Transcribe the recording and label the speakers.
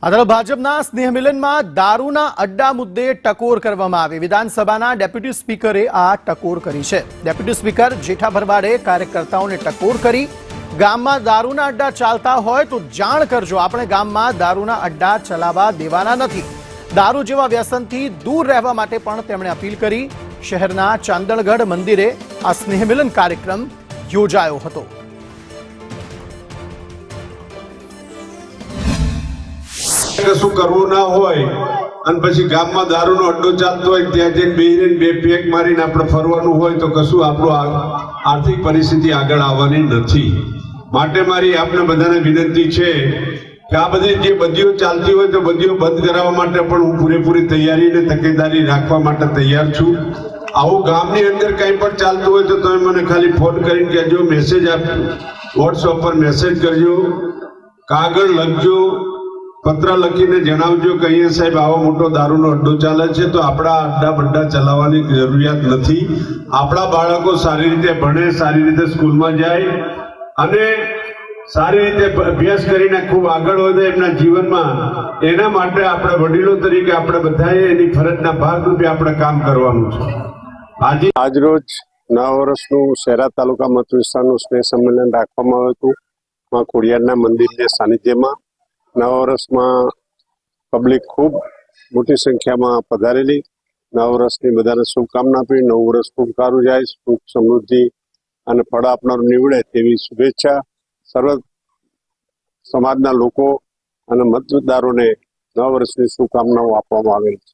Speaker 1: આ ભાજપના સ્નેહ મિલનમાં દારૂના અડ્ડા મુદ્દે ટકોર કરવામાં આવી। વિધાનસભાના ડેપ્યુટી સ્પીકરે આ ટકોર કરી છે। ડેપ્યુટી સ્પીકર જેઠા ભરવાડે કાર્યકર્તાઓને ટકોર કરી ગામમાં દારૂના અડ્ડા ચાલતા હોય તો જાણ કરજો, આપણે ગામમાં દારૂના અડ્ડા ચલાવવા દેવાના નથી। દારૂ જેવા વ્યસનથી દૂર રહેવા માટે પણ તેમણે અપીલ કરી। શહેરના ચાંદણગઢ મંદિરે આ સ્નેહ મિલન કાર્યક્રમ યોજાયો હતો।
Speaker 2: કશું કરવું ના હોય અને પછી ગામમાં દારૂનો અડ્ડો ચાલતો હોય ત્યાં જઈને બેહીને બે પેક મારીને આપણે ફરવાનું હોય તો કશું આપણું આર્થિક પરિસ્થિતિ આગળ આવવાની નથી। માટે મારી આપને બધાને વિનંતી છે કે આ બધી જે બદીઓ ચાલતી હોય તો બદીઓ બંધ કરાવવા માટે પણ હું પૂરેપૂરી તૈયારી અને તકેદારી રાખવા માટે તૈયાર છું। આવું ગામની અંદર કંઈ પણ ચાલતું હોય તો તમે મને ખાલી ફોન કરીને કહેજો, મેસેજ આપજો, વોટ્સઅપ પર મેસેજ કરજો, કાગળ લખજો, પત્ર લખીને જણાવજો કે અહીંયા સાહેબ આવો મોટો દારૂનો અડ્ડો ચાલે છે તો આપણા અડ્ડા બડ્ડા ચલાવવાની જરૂરિયાત નથી। આપણા બાળકો સારી રીતે ભણે, સારી રીતે સ્કૂલમાં જાય અને સારી રીતે અભ્યાસ કરીને ખૂબ આગળ વધે એમના જીવનમાં, એના માટે આપણે વડીલો તરીકે આપણે બધાએ એની ફરજના ભાગરૂપે આપણે કામ કરવાનું છે।
Speaker 3: આજરોજ નવા વર્ષનું શહેરા તાલુકા મત વિસ્તારનું સ્નેહ સંમેલન રાખવામાં આવ્યું હતું। માં ખોડિયારના મંદિરના સાનિધ્યમાં નવા વર્ષમાં પબ્લિક ખૂબ મોટી સંખ્યામાં પધારેલી। નવા વર્ષની બધાને શુભકામના આપી। નવું વર્ષ ખૂબ સારું જાય, સુખ સમૃદ્ધિ અને ફળ આપનારું નીવડે તેવી શુભેચ્છા સર્વ સમાજના લોકો અને મતદારોને નવા વર્ષની શુભકામનાઓ આપવામાં આવેલ છે।